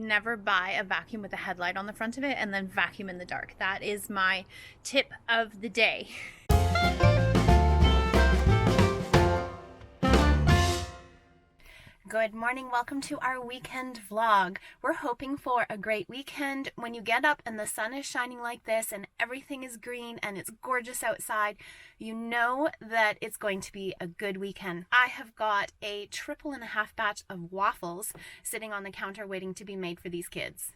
never buy a vacuum with a headlight on the front of it and then vacuum in the dark. That is my tip of the day. Good morning, welcome to our weekend vlog. We're hoping for a great weekend. When you get up and the sun is shining like this and everything is green and it's gorgeous outside, you know that it's going to be a good weekend. I have got a 1.5 batch of waffles sitting on the counter waiting to be made for these kids.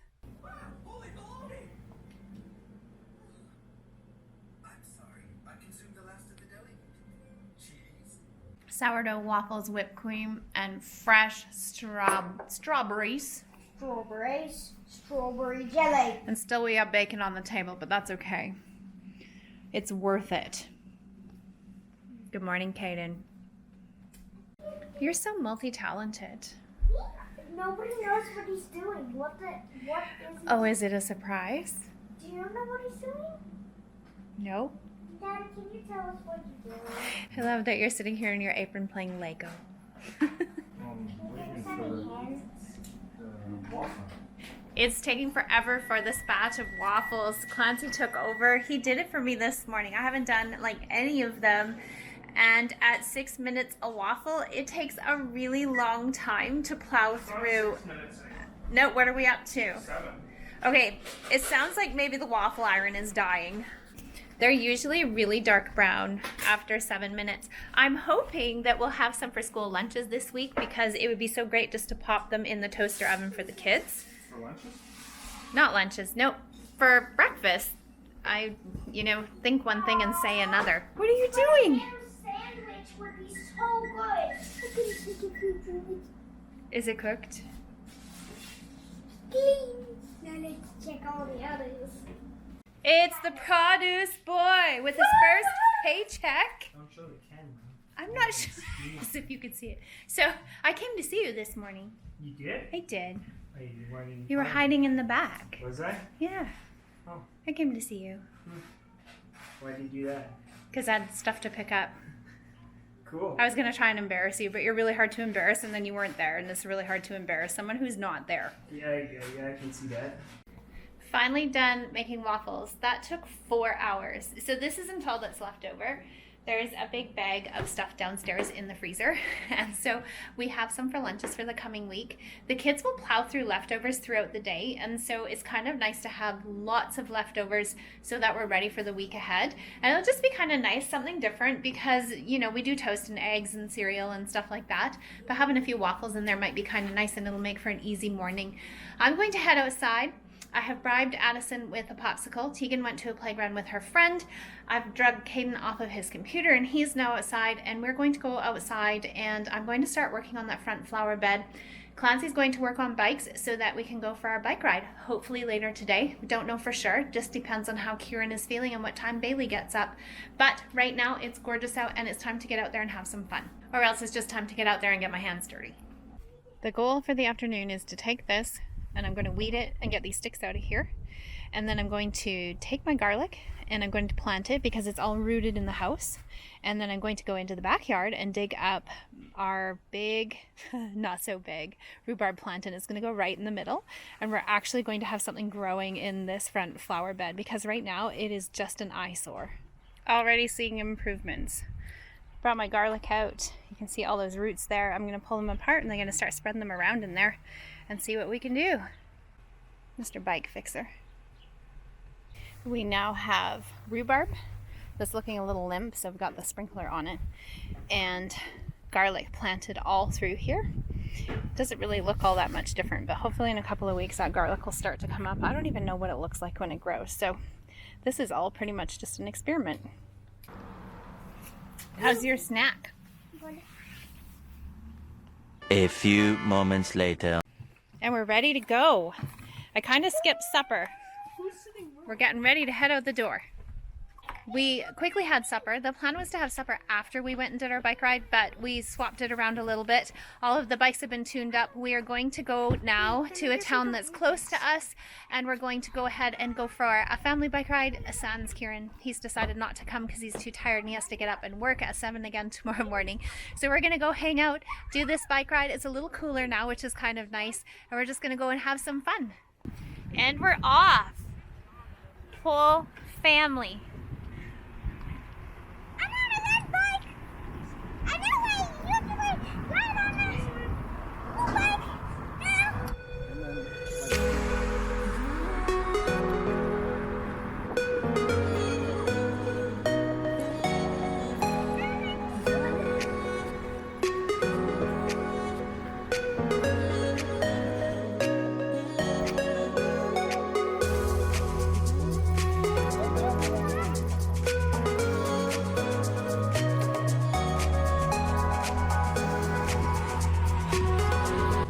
Sourdough waffles, whipped cream, and fresh strawberries. Strawberry jelly. And still we have bacon on the table, but that's okay. It's worth it. Good morning, Kaden. You're so multi-talented. Nobody knows what he's doing. What is he? Oh, is it a surprise? Do you know what he's doing? No. Daddy, can you tell us what you're doing? I love that you're sitting here in your apron playing Lego. It's taking forever for this batch of waffles. Clancy took over. He did it for me this morning. I haven't done like any of them. And at 6 minutes a waffle, it takes a really long time to plow through. No, what are we up to? 7. Okay, it sounds like maybe the waffle iron is dying. They're usually really dark brown after 7 minutes. I'm hoping that we'll have some for school lunches this week because it would be so great just to pop them in the toaster oven for the kids. For lunches? Not lunches, nope. For breakfast. I, think one thing and say another. What are you doing? A sandwich would be so good. Is it cooked? Now let's check all the others. It's the produce boy with his first paycheck. Don't show the camera. I'm not sure as if you could see it. So I came to see you this morning. You did? I did. You were hiding in the back. Was I? Yeah. Oh. I came to see you. Why did you do that? Because I had stuff to pick up. Cool. I was going to try and embarrass you, but you're really hard to embarrass, and then you weren't there, and it's really hard to embarrass someone who's not there. Yeah, I can see that. Finally done making waffles. That took 4 hours. So this isn't all that's left over. There's a big bag of stuff downstairs in the freezer, and so we have some for lunches for the coming week. The kids will plow through leftovers throughout the day, and so it's kind of nice to have lots of leftovers so that we're ready for the week ahead. And it'll just be kind of nice, something different, because we do toast and eggs and cereal and stuff like that, but having a few waffles in there might be kind of nice, and it'll make for an easy morning. I'm going to head outside. I have bribed Addison with a popsicle. Tegan went to a playground with her friend. I've drugged Caden off of his computer, and he's now outside, and we're going to go outside, and I'm going to start working on that front flower bed. Clancy's going to work on bikes so that we can go for our bike ride, hopefully later today. We don't know for sure. Just depends on how Kieran is feeling and what time Bailey gets up. But right now, it's gorgeous out, and it's time to get out there and have some fun. Or else it's just time to get out there and get my hands dirty. The goal for the afternoon is to take this, and I'm going to weed it and get these sticks out of here. And then I'm going to take my garlic and I'm going to plant it because it's all rooted in the house. And then I'm going to go into the backyard and dig up our big, not so big, rhubarb plant, and it's going to go right in the middle. And we're actually going to have something growing in this front flower bed because right now it is just an eyesore. Already seeing improvements. Brought my garlic out. You can see all those roots there. I'm going to pull them apart and I'm going to start spreading them around in there and see what we can do. Mr. Bike Fixer. We now have rhubarb that's looking a little limp, so we've got the sprinkler on it, and garlic planted all through here. Doesn't really look all that much different, but hopefully in a couple of weeks that garlic will start to come up. I don't even know what it looks like when it grows, so this is all pretty much just an experiment. How's your snack? A few moments later. And we're ready to go. I kind of skipped supper. We're getting ready to head out the door. We quickly had supper. The plan was to have supper after we went and did our bike ride, but we swapped it around a little bit. All of the bikes have been tuned up. We are going to go now to a town that's close to us, and we're going to go ahead and go for a family bike ride. Sans Kieran, he's decided not to come because he's too tired and he has to get up and work at 7 again tomorrow morning. So we're going to go hang out, do this bike ride. It's a little cooler now, which is kind of nice, and we're just going to go and have some fun. And we're off. Whole family.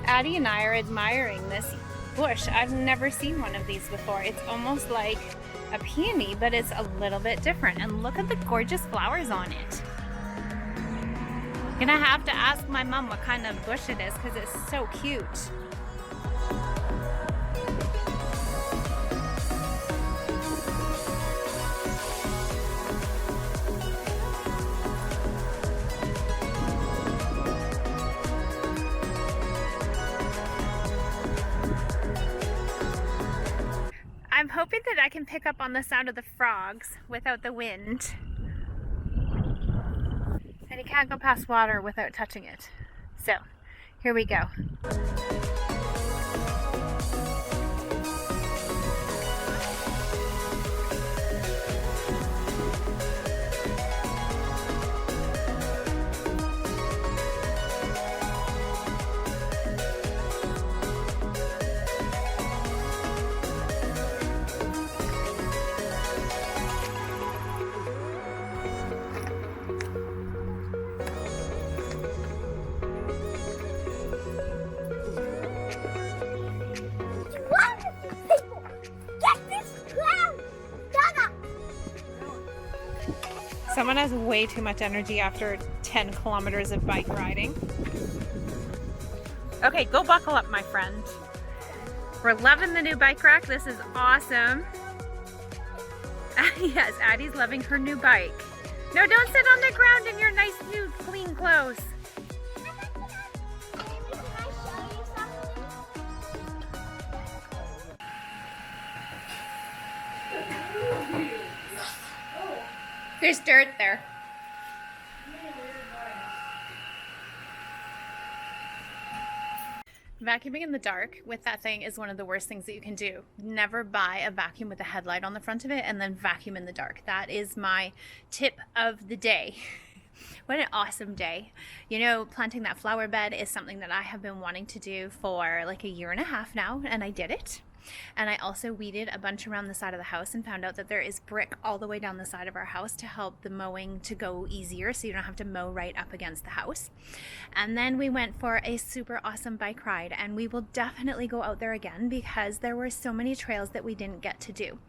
Addie and I are admiring this bush. I've never seen one of these before. It's almost like a peony, but it's a little bit different. And look at the gorgeous flowers on it. Gonna have to ask my mom what kind of bush it is because it's so cute. I'm hoping that I can pick up on the sound of the frogs without the wind. And you can't go past water without touching it. So, here we go. Someone has way too much energy after 10 kilometers of bike riding. Okay, go buckle up, my friend. We're loving the new bike rack. This is awesome. Yes, Addie's loving her new bike. No, don't sit on the ground in your nice new clean clothes. There's dirt there. Vacuuming in the dark with that thing is one of the worst things that you can do. Never buy a vacuum with a headlight on the front of it and then vacuum in the dark. That is my tip of the day. What an awesome day. You know, planting that flower bed is something that I have been wanting to do for like a year and a half now, and I did it. And I also weeded a bunch around the side of the house and found out that there is brick all the way down the side of our house to help the mowing to go easier so you don't have to mow right up against the house. And then we went for a super awesome bike ride, and we will definitely go out there again because there were so many trails that we didn't get to do.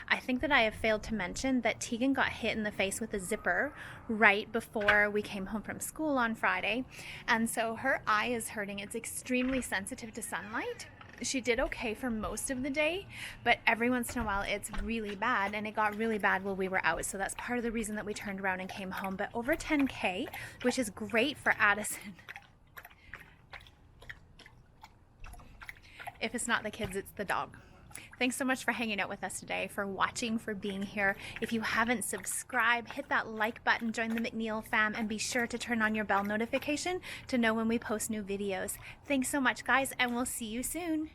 I think that I have failed to mention that Tegan got hit in the face with a zipper right before we came home from school on Friday, and so her eye is hurting. It's extremely sensitive to sunlight. She did okay for most of the day, but every once in a while it's really bad, and it got really bad while we were out, so that's part of the reason that we turned around and came home. But over 10K, which is great for Addison. If it's not the kids, it's the dog. Thanks so much for hanging out with us today, for watching, for being here. If you haven't subscribed, hit that like button, join the McNeil fam, and be sure to turn on your bell notification to know when we post new videos. Thanks so much, guys, and we'll see you soon.